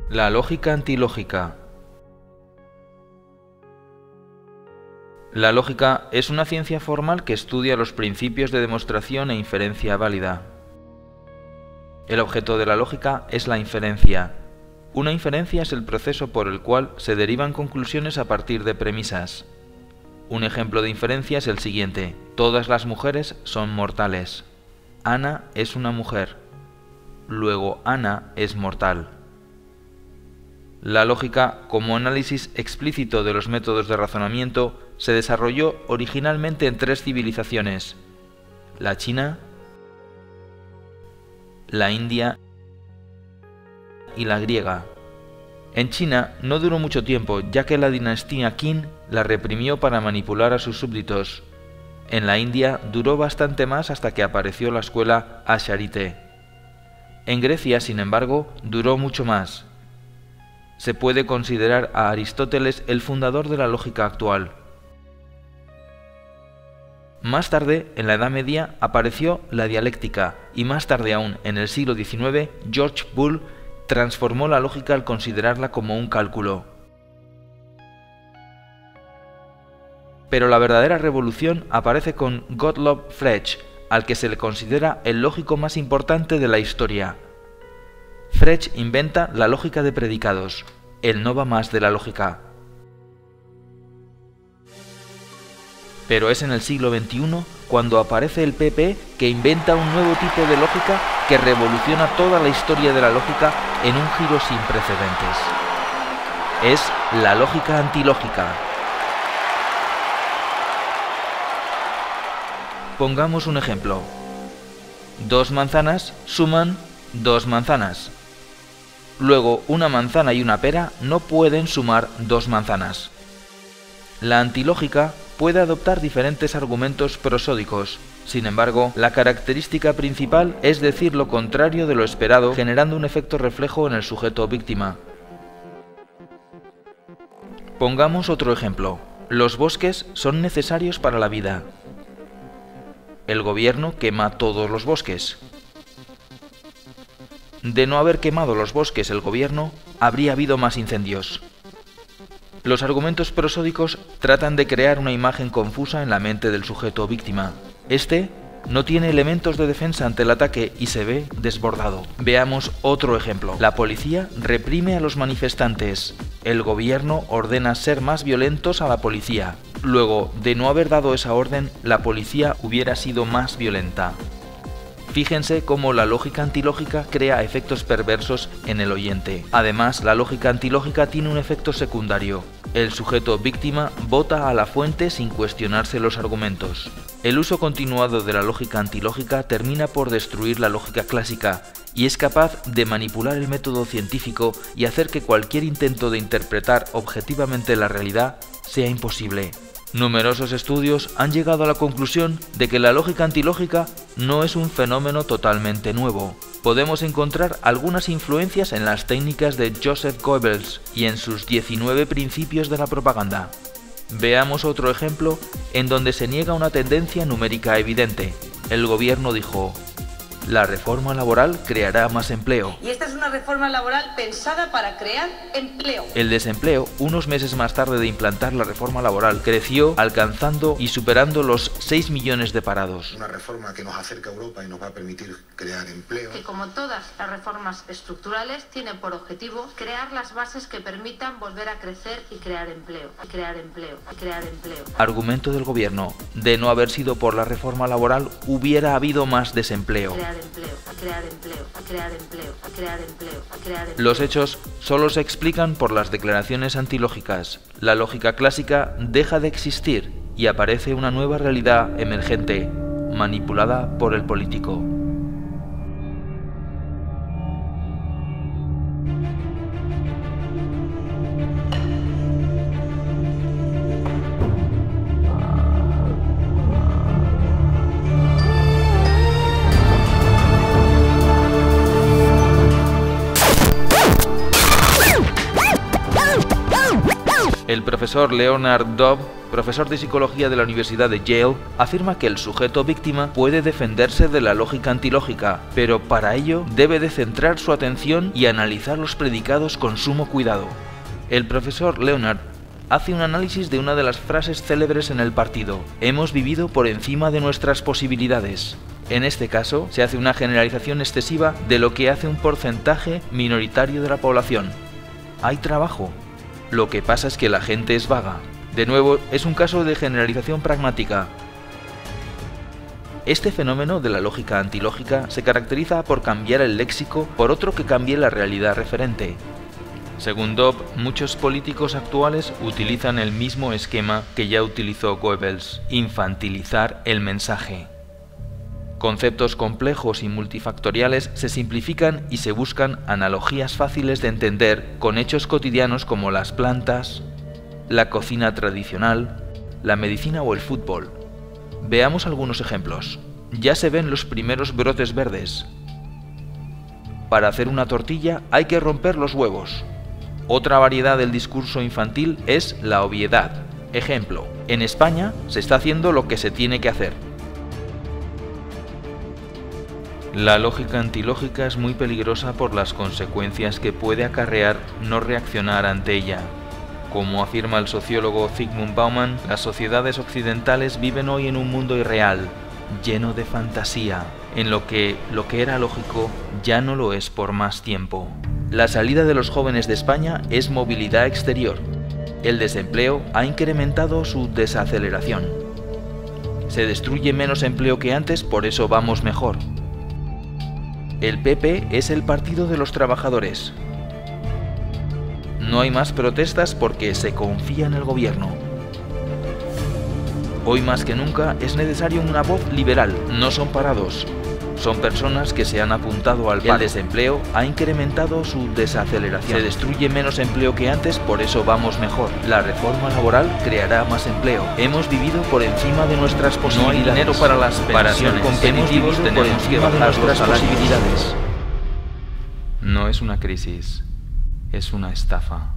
La lógica antilógica. La lógica es una ciencia formal que estudia los principios de demostración e inferencia válida. El objeto de la lógica es la inferencia. Una inferencia es el proceso por el cual se derivan conclusiones a partir de premisas. Un ejemplo de inferencia es el siguiente: todas las mujeres son mortales. Ana es una mujer. Luego Ana es mortal. La lógica, como análisis explícito de los métodos de razonamiento, se desarrolló originalmente en 3 civilizaciones: la China, la India y la griega. En China no duró mucho tiempo, ya que la dinastía Qin la reprimió para manipular a sus súbditos. En la India duró bastante más hasta que apareció la escuela Asharite. En Grecia, sin embargo, duró mucho más. Se puede considerar a Aristóteles el fundador de la lógica actual. Más tarde, en la Edad Media, apareció la dialéctica, y más tarde aún, en el siglo XIX, George Boole transformó la lógica al considerarla como un cálculo. Pero la verdadera revolución aparece con Gottlob Frege, al que se le considera el lógico más importante de la historia. Frege inventa la lógica de predicados, el no va más de la lógica. Pero es en el siglo XXI cuando aparece el PP, que inventa un nuevo tipo de lógica que revoluciona toda la historia de la lógica en un giro sin precedentes. Es la lógica antilógica. Pongamos un ejemplo. 2 manzanas suman 2 manzanas. Luego, una manzana y una pera no pueden sumar 2 manzanas. La antilógica puede adoptar diferentes argumentos prosódicos. Sin embargo, la característica principal es decir lo contrario de lo esperado, generando un efecto reflejo en el sujeto víctima. Pongamos otro ejemplo. Los bosques son necesarios para la vida. El gobierno quema todos los bosques. De no haber quemado los bosques el gobierno, habría habido más incendios. Los argumentos prosódicos tratan de crear una imagen confusa en la mente del sujeto víctima. Este no tiene elementos de defensa ante el ataque y se ve desbordado. Veamos otro ejemplo. La policía reprime a los manifestantes. El gobierno ordena ser más violentos a la policía. Luego, de no haber dado esa orden, la policía hubiera sido más violenta. Fíjense cómo la lógica antilógica crea efectos perversos en el oyente. Además, la lógica antilógica tiene un efecto secundario. El sujeto víctima vota a la fuente sin cuestionarse los argumentos. El uso continuado de la lógica antilógica termina por destruir la lógica clásica y es capaz de manipular el método científico y hacer que cualquier intento de interpretar objetivamente la realidad sea imposible. Numerosos estudios han llegado a la conclusión de que la lógica antilógica no es un fenómeno totalmente nuevo. Podemos encontrar algunas influencias en las técnicas de Joseph Goebbels y en sus 19 principios de la propaganda. Veamos otro ejemplo en donde se niega una tendencia numérica evidente. El gobierno dijo: la reforma laboral creará más empleo. Y esta es una reforma laboral pensada para crear empleo. El desempleo, unos meses más tarde de implantar la reforma laboral, creció alcanzando y superando los 6 millones de parados. Una reforma que nos acerca a Europa y nos va a permitir crear empleo. Que como todas las reformas estructurales tiene por objetivo crear las bases que permitan volver a crecer y crear empleo, y crear empleo, y crear empleo. Argumento del gobierno: de no haber sido por la reforma laboral hubiera habido más desempleo. Los hechos solo se explican por las declaraciones antilógicas. La lógica clásica deja de existir y aparece una nueva realidad emergente, manipulada por el político. El profesor Leonard Dove, profesor de psicología de la Universidad de Yale, afirma que el sujeto víctima puede defenderse de la lógica antilógica, pero para ello debe de centrar su atención y analizar los predicados con sumo cuidado. El profesor Leonard hace un análisis de una de las frases célebres en el partido: hemos vivido por encima de nuestras posibilidades. En este caso, se hace una generalización excesiva de lo que hace un porcentaje minoritario de la población. Hay trabajo. Lo que pasa es que la gente es vaga. De nuevo, es un caso de generalización pragmática. Este fenómeno de la lógica antilógica se caracteriza por cambiar el léxico por otro que cambie la realidad referente. Según Dove, muchos políticos actuales utilizan el mismo esquema que ya utilizó Goebbels: infantilizar el mensaje. Conceptos complejos y multifactoriales se simplifican y se buscan analogías fáciles de entender con hechos cotidianos como las plantas, la cocina tradicional, la medicina o el fútbol. Veamos algunos ejemplos. Ya se ven los primeros brotes verdes. Para hacer una tortilla hay que romper los huevos. Otra variedad del discurso infantil es la obviedad. Ejemplo: en España se está haciendo lo que se tiene que hacer. La lógica antilógica es muy peligrosa por las consecuencias que puede acarrear no reaccionar ante ella. Como afirma el sociólogo Zygmunt Bauman, las sociedades occidentales viven hoy en un mundo irreal, lleno de fantasía, en lo que era lógico ya no lo es por más tiempo. La salida de los jóvenes de España es movilidad exterior. El desempleo ha incrementado su desaceleración. Se destruye menos empleo que antes, por eso vamos mejor. El PP es el partido de los trabajadores. No hay más protestas porque se confía en el gobierno. Hoy más que nunca es necesario una voz liberal. No son parados, son personas que se han apuntado al paro. El desempleo ha incrementado su desaceleración. Se destruye menos empleo que antes, por eso vamos mejor. La reforma laboral creará más empleo. Hemos vivido por encima de nuestras posibilidades. No hay dinero para las pensiones. Para ser competitivos tenemos que bajar nuestras posibilidades. No es una crisis, es una estafa.